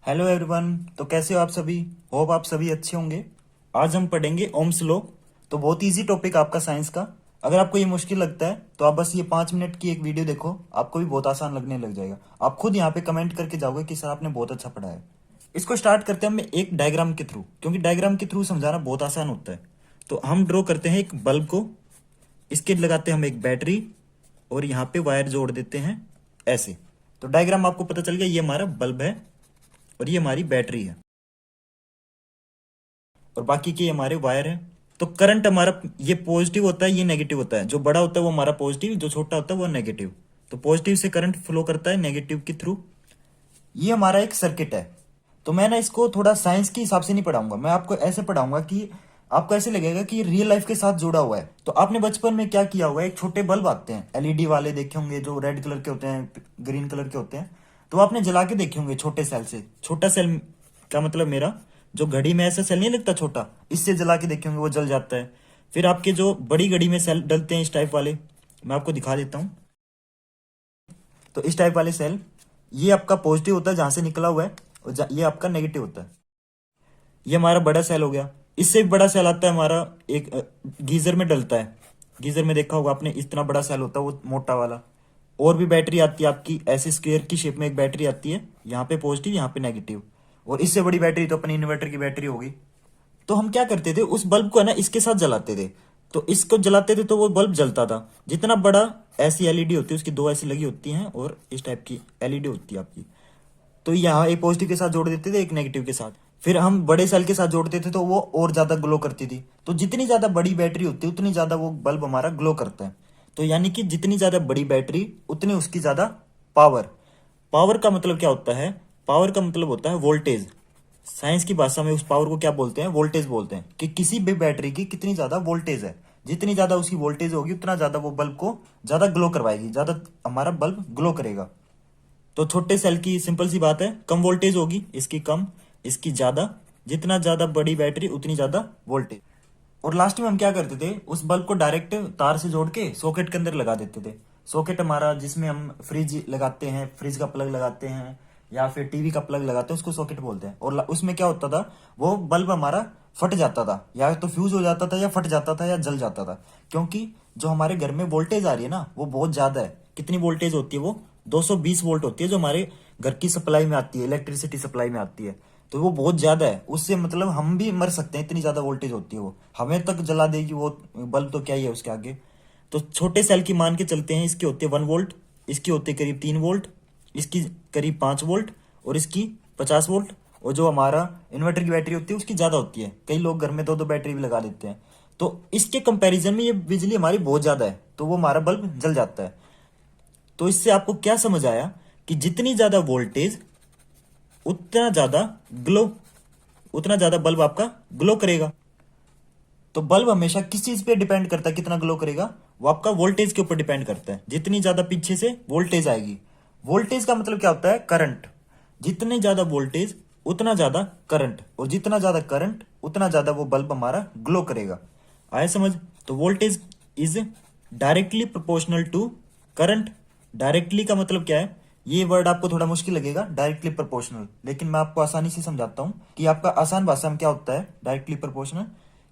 Hello everyone. तो कैसे हो आप सभी? होप आप सभी अच्छे होंगे। आज हम पढ़ेंगे ओम्स लॉ। तो बहुत इजी टॉपिक आपका साइंस का। अगर आपको ये मुश्किल लगता है तो आप बस ये 5 मिनट की एक वीडियो देखो, आपको भी बहुत आसान लगने लग जाएगा। आप खुद यहाँ पे कमेंट करके जाओगे कि सर आपने बहुत अच्छा पढ़ा है। इसको स्टार्ट करते हैं हम एक डायग्राम के थ्रू, क्योंकि डायग्राम के थ्रू समझाना बहुत आसान होता है। तो हम ड्रॉ करते हैं एक बल्ब को, इसके लगाते हैं हम एक बैटरी और यहाँ पे वायर जोड़ देते हैं ऐसे। तो डायग्राम आपको पता चल गया, ये हमारा बल्ब है और ये हमारी बैटरी है और बाकी के हमारे वायर है। तो करंट हमारा ये पॉजिटिव होता है, ये नेगेटिव होता है। जो बड़ा होता है वो हमारा पॉजिटिव, जो छोटा होता है वो नेगेटिव। तो पॉजिटिव से करंट फ्लो करता है नेगेटिव के थ्रू। ये हमारा एक सर्किट है। तो मैं ना इसको थोड़ा साइंस के हिसाब से नहीं पढ़ाऊंगा, मैं आपको ऐसे पढ़ाऊंगा कि आपको ऐसे लगेगा कि रियल लाइफ के साथ जुड़ा हुआ है। तो आपने बचपन में क्या किया हुआ है, एक छोटे बल्ब आते हैं एलईडी वाले, देखे होंगे जो रेड कलर के होते हैं, ग्रीन कलर के होते हैं। तो आपने जला के देखे होंगे छोटे सेल से। छोटा सेल का मतलब मेरा, जो घड़ी में ऐसा सेल नहीं लगता छोटा, इससे जला के देखे होंगे, वो जल जाता है। फिर आपके जो बड़ी घड़ी में सेल डलते हैं इस टाइप वाले, मैं आपको दिखा देता हूँ। तो इस टाइप वाले सेल, ये आपका पॉजिटिव होता है जहां से निकला हुआ है, और ये आपका नेगेटिव होता है। ये हमारा बड़ा सेल हो गया। इससे भी बड़ा सेल आता है हमारा, एक गीजर में डलता है। गीजर में देखा होगा आपने, इतना बड़ा सेल होता है वो मोटा वाला। और भी बैटरी आती है आपकी, ऐसे स्क्वायर की शेप में एक बैटरी आती है, यहाँ पे पॉजिटिव यहाँ पे नेगेटिव। और इससे बड़ी बैटरी तो अपनी इन्वर्टर की बैटरी होगी। तो हम क्या करते थे, उस बल्ब को है ना इसके साथ जलाते थे। तो इसको जलाते थे तो वो बल्ब जलता था। जितना बड़ा, ऐसी एलईडी होती है, उसकी दो ऐसी लगी होती हैं और इस टाइप की एलईडी होती है आपकी। तो यहाँ एक पॉजिटिव के साथ जोड़ देते थे, एक नेगेटिव के साथ। फिर हम बड़े सेल के साथ जोड़ते थे तो वो और ज्यादा ग्लो करती थी। तो जितनी ज्यादा बड़ी बैटरी होती है उतनी ज्यादा वो बल्ब हमारा ग्लो करता है। तो यानी कि जितनी ज्यादा बड़ी बैटरी उतनी उसकी ज्यादा पावर। पावर का मतलब क्या होता है? पावर का मतलब होता है वोल्टेज। साइंस की भाषा में उस पावर को क्या बोलते हैं? वोल्टेज बोलते हैं। कि किसी भी बैटरी की कितनी ज्यादा वोल्टेज है, जितनी ज्यादा उसकी वोल्टेज होगी उतना ज्यादा वो बल्ब को ज्यादा ग्लो करवाएगी, ज्यादा हमारा बल्ब ग्लो करेगा। तो छोटे सेल की सिंपल सी बात है, कम वोल्टेज होगी, इसकी कम, इसकी ज्यादा। जितना ज्यादा बड़ी बैटरी उतनी ज्यादा वोल्टेज। और लास्ट में हम क्या करते थे, उस बल्ब को डायरेक्ट तार से जोड़ के सॉकेट के अंदर लगा देते थे। सॉकेट हमारा जिसमें हम फ्रिज लगाते हैं, फ्रिज का प्लग लगाते हैं, या फिर टीवी का प्लग लगाते हैं, उसको सॉकेट बोलते हैं। और उसमें क्या होता था, वो बल्ब हमारा फट जाता था, या तो फ्यूज हो जाता था, या फट जाता था, या जल जाता था। क्योंकि जो हमारे घर में वोल्टेज आ रही है ना, वो बहुत ज्यादा है। कितनी वोल्टेज होती है वो? 220 वोल्ट होती है, जो हमारे घर की सप्लाई में आती है, इलेक्ट्रिसिटी सप्लाई में आती है। तो वो बहुत ज्यादा है, उससे मतलब हम भी मर सकते हैं, इतनी ज्यादा वोल्टेज होती है वो, हमें तक जला देगी वो बल्ब। तो क्या ही है उसके आगे। तो छोटे सेल की मान के चलते हैं, इसकी होती है 1 वोल्ट, इसकी होती है करीब 3 वोल्ट, इसकी करीब 5 वोल्ट, और इसकी 50 वोल्ट। और जो हमारा इन्वर्टर की बैटरी होती है उसकी ज्यादा होती है। कई लोग घर में दो दो बैटरी भी लगा देते हैं। तो इसके कंपैरिजन में ये बिजली हमारी बहुत ज्यादा है, तो वो हमारा बल्ब जल जाता है। तो इससे आपको क्या समझ आया कि जितनी ज्यादा वोल्टेज उतना ज्यादा ग्लो, उतना ज्यादा बल्ब आपका ग्लो करेगा। तो बल्ब हमेशा किस चीज पे डिपेंड करता है कितना ग्लो करेगा? वो आपका वोल्टेज के ऊपर डिपेंड करता है। जितनी ज्यादा पीछे से वोल्टेज आएगी, वोल्टेज का मतलब क्या होता है? करंट। जितनी ज्यादा वोल्टेज उतना ज्यादा करंट, और जितना ज्यादा करंट उतना ज्यादा वो बल्ब हमारा ग्लो करेगा। आया समझ? तो voltage is directly proportional to current. Directly का मतलब क्या है? ये वर्ड आपको थोड़ा मुश्किल लगेगा, डायरेक्टली प्रोपोर्शनल, लेकिन मैं आपको आसानी से समझाता हूं कि आपका आसान भाषा में क्या होता है डायरेक्टली प्रोपोर्शनल।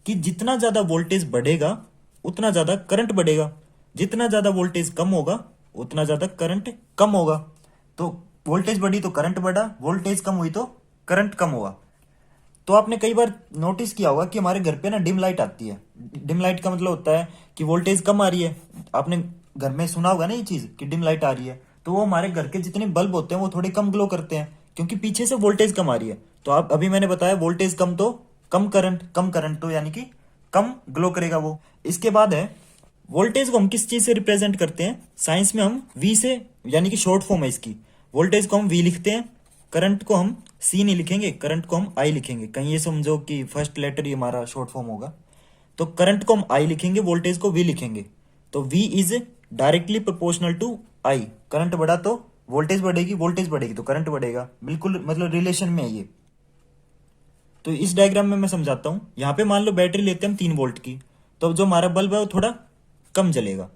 कि जितना ज्यादा वोल्टेज बढ़ेगा उतना ज्यादा करंट बढ़ेगा, जितना ज्यादा वोल्टेज कम होगा उतना ज्यादा करंट कम होगा। तो वोल्टेज बढ़ी तो करंट बढ़ा, वोल्टेज कम हुई तो करंट कम हुआ। तो आपने कई बार नोटिस किया होगा कि हमारे घर पे ना डिम लाइट आती है। डिम लाइट का मतलब होता है कि वोल्टेज कम आ रही है। आपने घर में सुना होगा ना ये चीज कि डिम लाइट आ रही है। तो वो हमारे घर के जितने बल्ब होते हैं वो थोड़े कम ग्लो करते हैं, क्योंकि पीछे से वोल्टेज कम आ रही है। तो आप अभी मैंने बताया वोल्टेज कम तो कम करंट, कम करंट तो यानी कि कम ग्लो करेगा वो। इसके बाद है, वोल्टेज को हम किस चीज से रिप्रेजेंट करते हैं? साइंस में हम वी से, यानी कि शॉर्ट फॉर्म है इसकी। वोल्टेज को हम वी लिखते हैं, करंट को हम सी नहीं लिखेंगे, करंट को हम आई लिखेंगे। कहीं ये समझो कि फर्स्ट लेटर ही हमारा शॉर्ट फॉर्म होगा। तो करंट को हम आई लिखेंगे, वोल्टेज को वी लिखेंगे। तो V is directly proportional to I. Current बढ़ा तो वोल्टेज बढ़ेगी, वोल्टेज बढ़ेगी तो करंट बढ़ेगा, बिल्कुल मतलब रिलेशन में है ये। तो इस डायग्राम में मैं समझाता हूं। यहाँ पे मान लो बैटरी लेते हैं हम 3 वोल्ट की, तो जो हमारा बल्ब है वो थोड़ा कम जलेगा।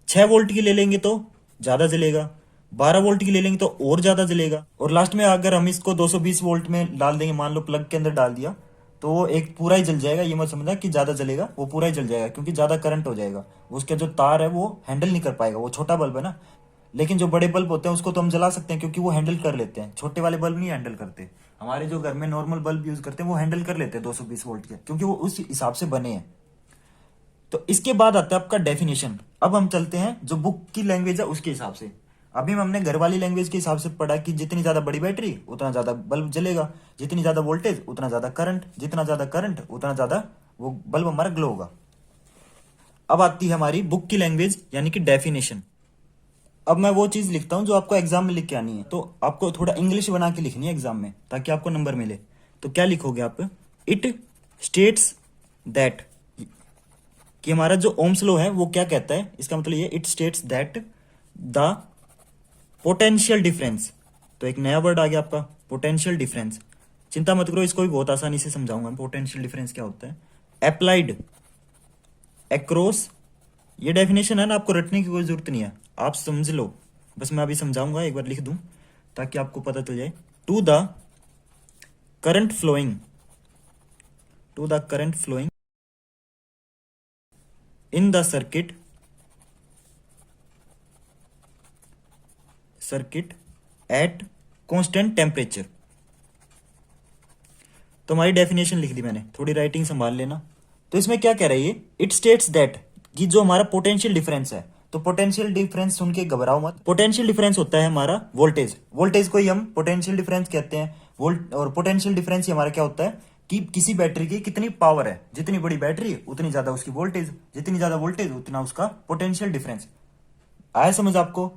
6 वोल्ट की ले लेंगे तो ज्यादा जलेगा। 12 वोल्ट की ले लेंगे तो और ज्यादा जलेगा। और लास्ट में अगर हम इसको 220 वोल्ट में डाल देंगे, मान लो प्लग के अंदर डाल दिया, तो वो एक पूरा ही जल जाएगा। ये मत समझना कि ज्यादा जलेगा, वो पूरा ही जल जाएगा क्योंकि ज्यादा करंट हो जाएगा। उसके जो तार है वो हैंडल नहीं कर पाएगा, वो छोटा बल्ब है ना। लेकिन जो बड़े बल्ब होते हैं उसको तो हम जला सकते हैं क्योंकि वो हैंडल कर लेते हैं, छोटे वाले बल्ब नहीं हैंडल करते। हमारे जो घर में नॉर्मल बल्ब यूज करते हैं वो हैंडल कर लेते हैं 220 वोल्ट के, क्योंकि वो उस हिसाब से बने हैं। तो इसके बाद आता है आपका डेफिनेशन। अब हम चलते हैं जो बुक की लैंग्वेज है उसके हिसाब से। अभी हमने घर वाली लैंग्वेज के हिसाब से पढ़ा कि जितनी ज्यादा बड़ी बैटरी उतना ज्यादा बल्ब जलेगा, जितनी ज्यादा वोल्टेज उतना ज्यादा करंट, जितना ज्यादा करंट उतना ज्यादा वो बल्ब हमारा ग्लो होगा। अब आती है हमारी बुक की लैंग्वेज यानी कि डेफिनेशन। अब मैं वो चीज लिखता हूं जो आपको एग्जाम में लिख के आनी है, तो आपको थोड़ा इंग्लिश बना के लिखनी है एग्जाम में ताकि आपको नंबर मिले। तो क्या लिखोगे आप? इट स्टेट्स दैट, कि हमारा जो ओम्स लॉ है वो क्या कहता है, इसका मतलब ये it states that the potential difference. तो एक नया वर्ड आ गया आपका पोटेंशियल डिफरेंस। चिंता मत करो, इसको भी बहुत आसानी से समझाऊंगा पोटेंशियल डिफरेंस क्या होता है। अप्लाइड अक्रॉस, ये डेफिनेशन है ना, आपको रटने की कोई जरूरत नहीं है, आप समझ लो। बस मैं अभी समझाऊंगा, एक बार लिख दूं ताकि आपको पता चल जाए। To the current flowing, to the current flowing in the circuit at constant temperature. तो हमारी डेफिनेशन लिख दी मैंने, थोड़ी राइटिंग संभाल लेना। तो इसमें क्या कह रही है? इट स्टेट्स दैट, कि जो हमारा पोटेंशियल डिफरेंस है, तो पोटेंशियल डिफरेंस सुन के घबराओ मत। पोटेंशियल डिफरेंस होता है हमारा वोल्टेज, वोल्टेज को ही हम पोटेंशियल डिफरेंस कहते हैं। वोल्ट और पोटेंशियल डिफरेंस ही हमारा क्या होता है कि किसी बैटरी की कितनी पावर है, जितनी बड़ी बैटरी उतनी ज्यादा उसकी वोल्टेज, जितनी ज्यादा वोल्टेज उतना उसका पोटेंशियल डिफरेंस। आया समझ आपको?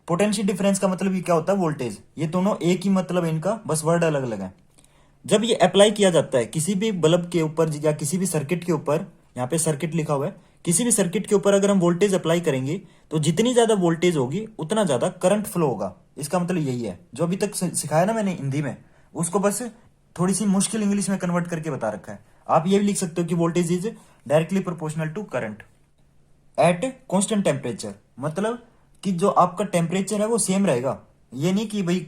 पोटेंशियल डिफरेंस का मतलब ये क्या होता है? वोल्टेज। ये दोनों एक ही मतलब है इनका, बस वर्ड अलग अलग है। जब ये अप्लाई किया जाता है किसी भी बल्ब के ऊपर या किसी भी सर्किट के ऊपर, यहाँ पे सर्किट लिखा हुआ है, किसी भी सर्किट के ऊपर अगर हम वोल्टेज अप्लाई करेंगे तो जितनी ज्यादा वोल्टेज होगी उतना ज्यादा करंट फ्लो होगा। इसका मतलब यही है, जो अभी तक सिखाया ना मैंने हिंदी में, उसको बस थोड़ी सी मुश्किल इंग्लिश में कन्वर्ट करके बता रखा है। आप ये भी लिख सकते हो कि voltage is directly proportional to current at constant temperature. मतलब कि जो आपका टेम्परेचर है वो सेम रहेगा। ये नहीं कि भाई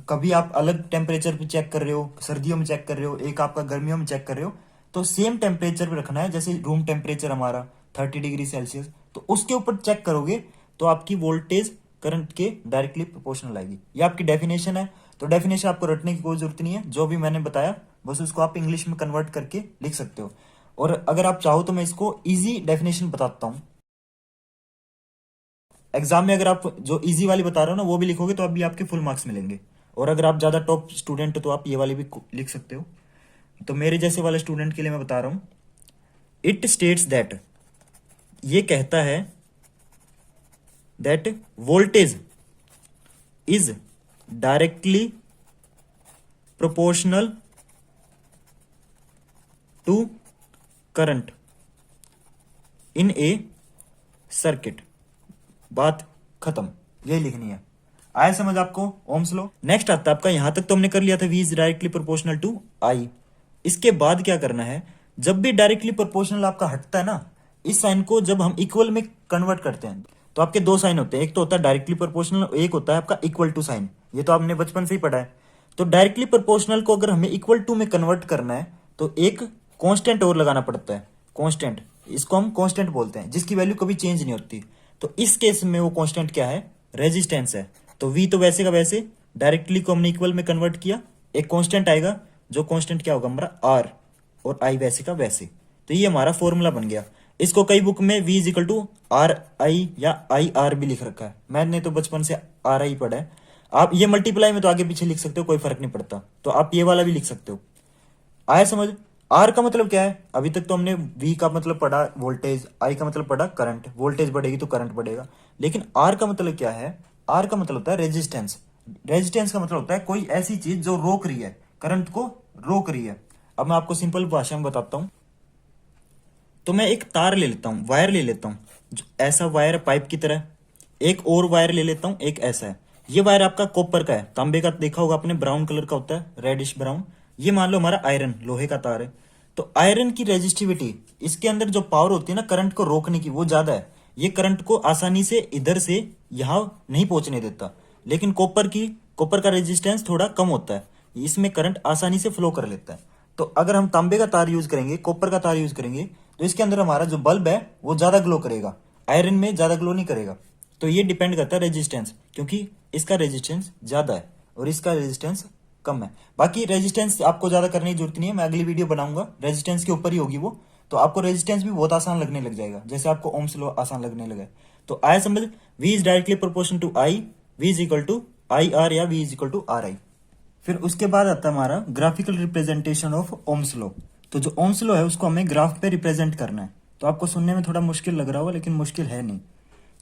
कभी आप अलग टेम्परेचर पे चेक कर रहे हो, सर्दियों में चेक कर रहे हो, एक आपका गर्मियों में चेक कर रहे हो, तो सेम टेम्परेचर पे रखना है। जैसे रूम टेम्परेचर हमारा 30 डिग्री सेल्सियस, तो उसके ऊपर चेक करोगे तो आपकी वोल्टेज करंट के डायरेक्टली प्रोपोर्शनल आएगी। ये आपकी डेफिनेशन है। तो डेफिनेशन आपको रटने की कोई जरूरत नहीं है, जो भी मैंने बताया बस उसको आप इंग्लिश में कन्वर्ट करके लिख सकते हो। और अगर आप चाहो तो मैं इसको इजी डेफिनेशन बताता हूँ। एग्जाम में अगर आप जो इजी वाली बता रहे हो ना वो भी लिखोगे तो अभी आपके फुल मार्क्स मिलेंगे। और अगर आप ज्यादा टॉप स्टूडेंट हो तो आप ये वाली भी लिख सकते हो। तो मेरे जैसे वाले स्टूडेंट के लिए मैं बता रहा हूं, इट स्टेट्स दैट, ये कहता है that voltage is directly proportional to current in a circuit. बात खत्म, यही लिखनी है। आया समझ आपको ओम्स लॉ? नेक्स्ट आता है आपका, यहां तक तो हमने कर लिया था, V is directly proportional to I. इसके बाद क्या करना है? जब भी डायरेक्टली प्रोपोर्शनल आपका हटता है ना, इस साइन को जब हम इक्वल में कन्वर्ट करते हैं तो आपके दो साइन होते हैं, एक तो होता है डायरेक्टली प्रोपोर्शनल, एक होता है आपका इक्वल टू साइन। ये तो आपने बचपन से ही पढ़ा है। तो डायरेक्टली प्रोपोर्शनल को अगर हमें इक्वल टू में कन्वर्ट करना है तो एक कांस्टेंट और लगाना पड़ता है। कांस्टेंट, इसको हम कांस्टेंट बोलते हैं, जिसकी वैल्यू कभी चेंज नहीं होती। तो इस केस में वो कांस्टेंट क्या है? रेजिस्टेंस है। तो v तो वैसे का वैसे, डायरेक्टली को हमने इक्वल में कन्वर्ट किया, एक कांस्टेंट आएगा, जो कांस्टेंट क्या होगा हमारा? r, और i वैसे का वैसे। तो ये हमारा फॉर्मूला बन गया। इसको कई बुक में v is equal to R I या आई आर भी लिख रखा है, मैंने तो बचपन से आर आई पढ़ा है। आप ये मल्टीप्लाई में तो आगे पीछे लिख सकते हो, कोई फर्क नहीं पड़ता। तो आप ये वाला भी लिख सकते हो। आया समझ? आर का मतलब क्या है? अभी तक तो हमने वी का मतलब पढ़ा वोल्टेज, आई का मतलब पढ़ा करंट। वोल्टेज बढ़ेगी तो करंट बढ़ेगा। लेकिन आर का मतलब क्या है? आर का मतलब होता है रेजिस्टेंस। रेजिस्टेंस का मतलब होता है कोई ऐसी चीज जो रोक रही है, करंट को रोक रही है। अब मैं आपको सिंपल भाषा में बताता हूं। तो मैं एक तार ले लेता हूं, वायर ले लेता हूं, ऐसा वायर पाइप की तरह। एक और वायर ले लेता हूं, एक ऐसा है। ये वायर आपका कॉपर का है, तांबे का देखा होगा आपने, ब्राउन कलर का होता है, रेडिश ब्राउन। ये मान लो हमारा आयरन, लोहे का तार है। तो आयरन की रेजिस्टिविटी, इसके अंदर जो पावर होती है ना करंट को रोकने की, वो ज्यादा है। ये करंट को आसानी से इधर से यहां नहीं पहुंचने देता। लेकिन कॉपर का रेजिस्टेंस थोड़ा कम होता है, इसमें करंट आसानी से फ्लो कर लेता है। तो अगर हम तांबे का तार यूज करेंगे, कॉपर का तार यूज करेंगे, तो इसके अंदर हमारा जो बल्ब है वो ज्यादा ग्लो करेगा, आयरन में ज्यादा ग्लो नहीं करेगा। तो ये डिपेंड करता है रेजिस्टेंस, क्योंकि इसका रेजिस्टेंस ज्यादा है और इसका रेजिस्टेंस कम है। बाकी रेजिस्टेंस आपको ज्यादा करने की जरूरत नहीं है, मैं अगली वीडियो बनाऊंगा रेजिस्टेंस के ऊपर ही होगी वो, तो आपको रेजिस्टेंस भी बहुत आसान लगने लग जाएगा, जैसे आपको ओम्स लॉ आसान लगने लगा है। तो आया समझ, V is directly proportional to I, V is equal to IR या V is equal to RI। फिर उसके बाद आता है हमारा graphical representation of Ohm's law. तो जो ओम्स लॉ है उसको हमें ग्राफ पे रिप्रेजेंट करना है। तो आपको सुनने में थोड़ा मुश्किल लग रहा होगा, लेकिन मुश्किल है नहीं।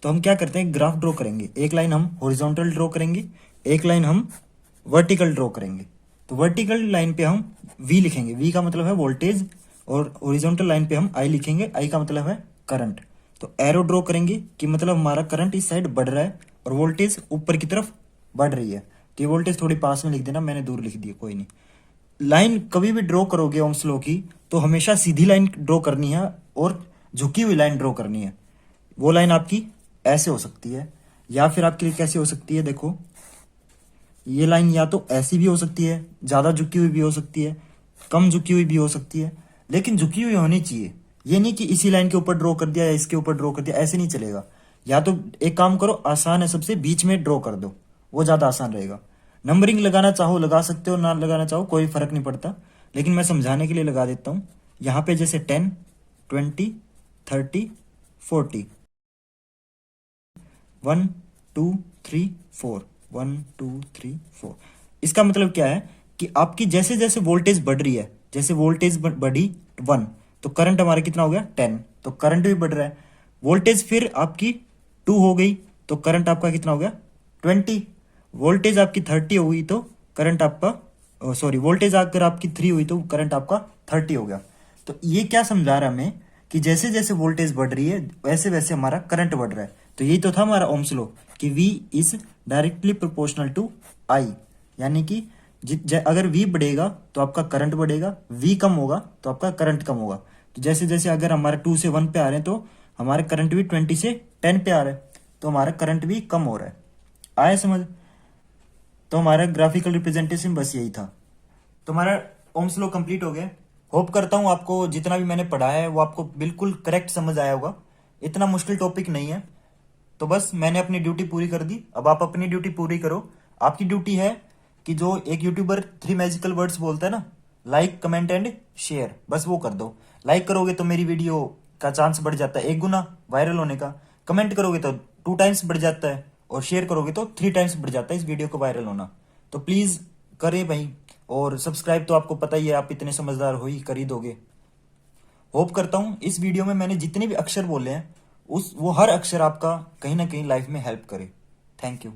तो हम क्या करते हैं, ग्राफ ड्रॉ करेंगे, एक लाइन हम हॉरिजॉन्टल ड्रॉ करेंगे, एक लाइन हम वर्टिकल ड्रॉ करेंगे। तो वर्टिकल लाइन पे हम V लिखेंगे, V का मतलब है वोल्टेज, और हॉरिजॉन्टल लाइन पे हम I लिखेंगे, I का मतलब है करंट। तो एरो ड्रॉ करेंगे कि मतलब हमारा करंट इस साइड बढ़ रहा है और वोल्टेज ऊपर की तरफ बढ़ रही है। तो ये वोल्टेज थोड़ी पास में लिख देना, मैंने दूर लिख दी, कोई नहीं। लाइन कभी भी ड्रॉ करोगे ओम्स लॉ की, तो हमेशा सीधी लाइन ड्रॉ करनी है और झुकी हुई लाइन ड्रॉ करनी है। वो लाइन आपकी ऐसे हो सकती है, या फिर आपके लिए कैसे हो सकती है, देखो ये लाइन या तो ऐसी भी हो सकती है, ज्यादा झुकी हुई भी हो सकती है, कम झुकी हुई भी हो सकती है, लेकिन झुकी हुई होनी चाहिए। ये नहीं कि इसी लाइन के ऊपर ड्रॉ कर दिया या इसके ऊपर ड्रॉ कर दिया, ऐसे नहीं चलेगा। या तो एक काम करो, आसान है सबसे, बीच में ड्रॉ कर दो, वो ज्यादा आसान रहेगा। नंबरिंग लगाना चाहो लगा सकते हो, ना लगाना चाहो कोई फर्क नहीं पड़ता, लेकिन मैं समझाने के लिए लगा देता हूं। यहाँ पे जैसे 10, 20, 30, 40, 1 2 3 4, 1 2 3 4। इसका मतलब क्या है कि आपकी जैसे जैसे वोल्टेज बढ़ रही है, जैसे वोल्टेज बढ़ी 1, तो करंट हमारा कितना हो गया 10, तो करंट भी बढ़ रहा है। वोल्टेज फिर आपकी 2 हो गई, तो करंट आपका कितना हो गया 20। वोल्टेज आपकी 30 हो गई तो करंट आपका, सॉरी, वोल्टेज अगर आपकी 3 हुई तो करंट आपका 30 हो गया। तो ये क्या समझा रहा है हमें कि जैसे जैसे वोल्टेज बढ़ रही है वैसे वैसे हमारा करंट बढ़ रहा है। तो यही तो था हमारा ओम्स लॉ कि V is directly proportional to I, यानी कि अगर V बढ़ेगा तो आपका करंट बढ़ेगा, V कम होगा तो आपका करंट कम होगा। तो जैसे जैसे अगर हमारे 2 से 1 पे आ रहे हैं तो हमारे करंट भी 20 से 10 पे आ रहा है, तो हमारा करंट भी कम हो रहा है। आया समझ? तो हमारा ग्राफिकल रिप्रेजेंटेशन बस यही था। तो हमारा ओम्स लॉ कंप्लीट हो गया। होप करता हूं आपको जितना भी मैंने पढ़ाया है वो आपको बिल्कुल करेक्ट समझ आया होगा। इतना मुश्किल टॉपिक नहीं है। तो बस मैंने अपनी ड्यूटी पूरी कर दी, अब आप अपनी ड्यूटी पूरी करो। आपकी ड्यूटी है कि जो एक यूट्यूबर 3 मैजिकल वर्ड्स बोलता है ना, लाइक कमेंट एंड शेयर, बस वो कर दो। लाइक करोगे तो मेरी वीडियो का चांस बढ़ जाता है 1 गुना वायरल होने का, कमेंट करोगे तो 2 टाइम्स बढ़ जाता है, और शेयर करोगे तो 3 टाइम्स बढ़ जाता है इस वीडियो को वायरल होना। तो प्लीज करें भाई, और सब्सक्राइब तो आपको पता ही है, आप इतने समझदार हो ही कर ही दोगे। होप करता हूं इस वीडियो में मैंने जितने भी अक्षर बोले हैं वो हर अक्षर आपका कहीं ना कहीं लाइफ में हेल्प करे। Thank you.